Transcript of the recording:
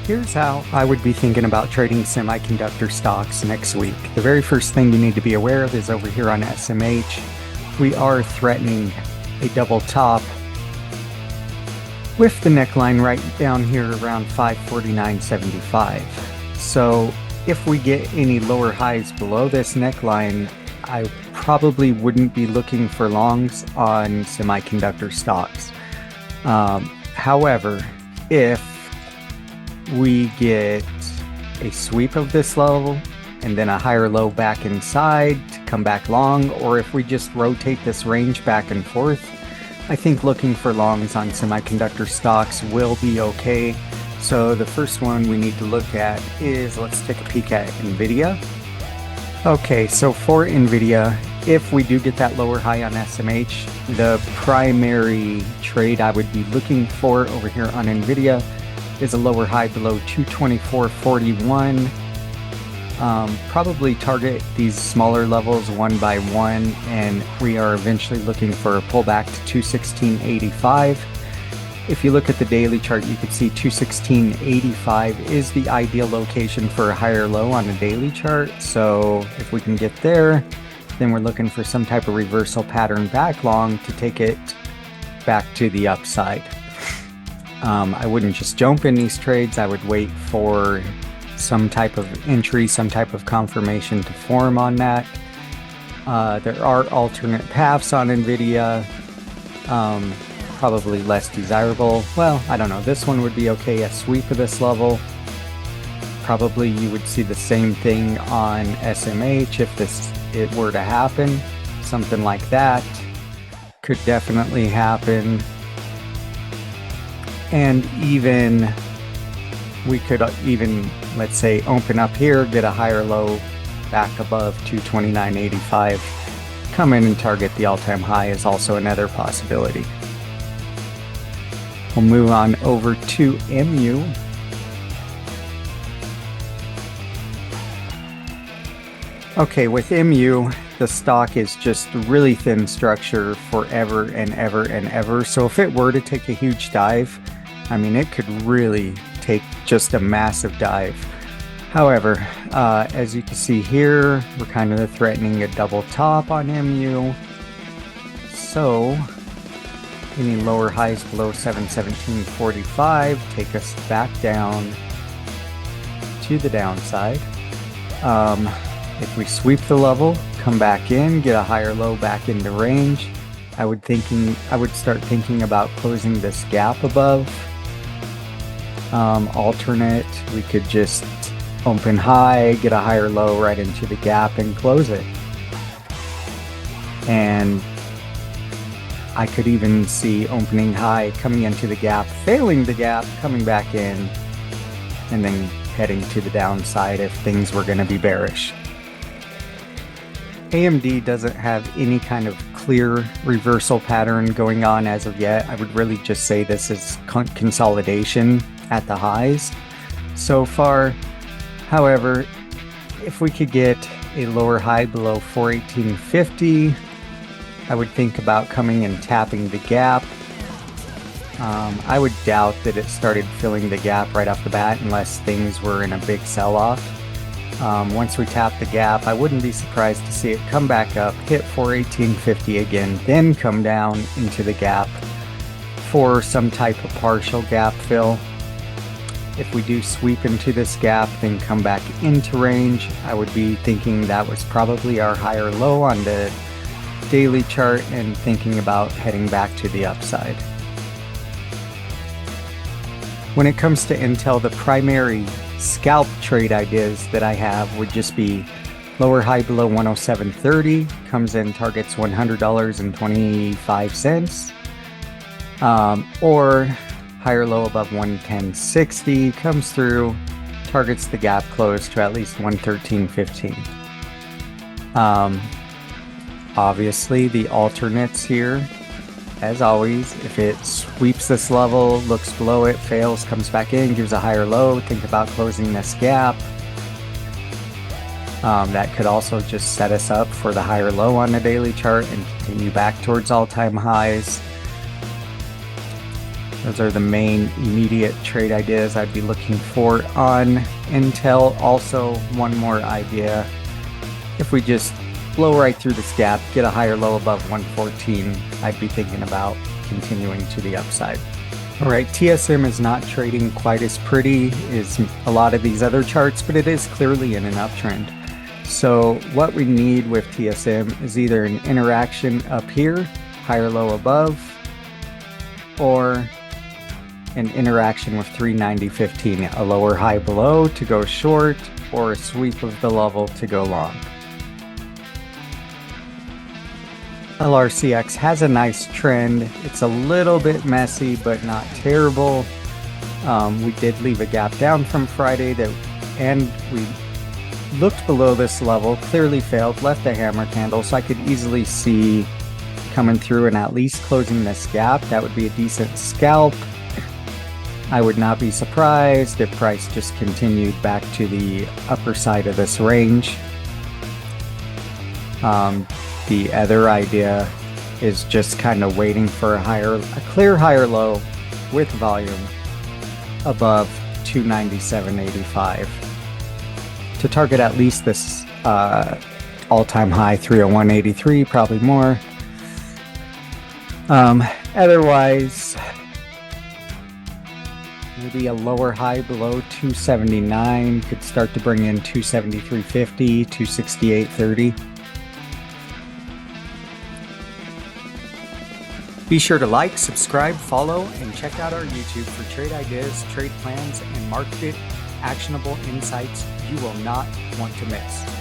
Here's how I would be thinking about trading semiconductor stocks next week. The very first thing you need to be aware of is over here on SMH, we are threatening a double top with the neckline right down here around 549.75. So if we get any lower highs below this neckline, I probably wouldn't be looking for longs on semiconductor stocks. However, if we get a sweep of this level and then a higher low back inside to come back long, or if we just rotate this range back and forth, I think looking for longs on semiconductor stocks will be okay. So the first one we need to look at is, let's take a peek at NVDA. Okay, so for NVIDIA, if we do get that lower high on SMH, the primary trade I would be looking for over here on NVIDIA is a lower high below 224.41. Probably target these smaller levels one by one, and we are eventually looking for a pullback to 216.85. If you look at the daily chart, you can see 216.85 is the ideal location for a higher low on a daily chart. So if we can get there, then we're looking for some type of reversal pattern back long to take it back to the upside. I wouldn't just jump in these trades. I would wait for some type of entry, some type of confirmation to form on that. There are alternate paths on NVIDIA, probably less desirable. Well, I don't know. This one would be okay, a sweep of this level. Probably you would see the same thing on SMH if it were to happen. Something like that could definitely happen. And even we could even, let's say, open up here, get a higher low back above 229.85, come in and target the all-time high is also another possibility. We'll move on over to MU. Okay, with MU, the stock is just really thin structure forever and ever and ever. So if it were to take a huge dive, I mean, it could really take just a massive dive. However, as you can see here, we're kind of threatening a double top on MU. So any lower highs below 717.45 take us back down to the downside. If we sweep the level, come back in, get a higher low back into range, I would start thinking about closing this gap above. Alternate, we could just open high, get a higher low right into the gap and close it. And I could even see opening high, coming into the gap, failing the gap, coming back in, and then heading to the downside if things were going to be bearish. AMD doesn't have any kind of clear reversal pattern going on as of yet. I would really just say this is consolidation at the highs so far. However, if we could get a lower high below 418.50, I would think about coming and tapping the gap. I would doubt that it started filling the gap right off the bat unless things were in a big sell-off. Once we tap the gap, I wouldn't be surprised to see it come back up, hit 418.50 again, then come down into the gap for some type of partial gap fill. If we do sweep into this gap, then come back into range, I would be thinking that was probably our higher low on the daily chart and thinking about heading back to the upside. When it comes to Intel, the primary scalp trade ideas that I have would just be lower high below 107.30, comes in, targets $100.25, or higher low above 110.60, comes through, targets the gap close to at least 113.15. Obviously, the alternates here, as always, if it sweeps this level, looks below it, fails, comes back in, gives a higher low, think about closing this gap. That could also just set us up for the higher low on the daily chart and continue back towards all-time highs. Those are the main immediate trade ideas I'd be looking for on Intel. Also, one more idea. If we just blow right through this gap, get a higher low above 114, I'd be thinking about continuing to the upside. All right, TSM is not trading quite as pretty as a lot of these other charts, but it is clearly in an uptrend. So what we need with TSM is either an interaction up here, higher low above, or an interaction with 390.15, a lower high below to go short, or a sweep of the level to go long. LRCX has a nice trend. It's a little bit messy, but not terrible. We did leave a gap down from Friday, and we looked below this level, clearly failed, left a hammer candle, so I could easily see coming through and at least closing this gap. That would be a decent scalp. I would not be surprised if price just continued back to the upper side of this range. The other idea is just kind of waiting for a clear higher low with volume above 297.85 to target at least this all-time high 301.83, probably more. Otherwise, maybe a lower high below 279 could start to bring in 273.50, 268.30. Be sure to like, subscribe, follow, and check out our YouTube for trade ideas, trade plans, and market actionable insights you will not want to miss.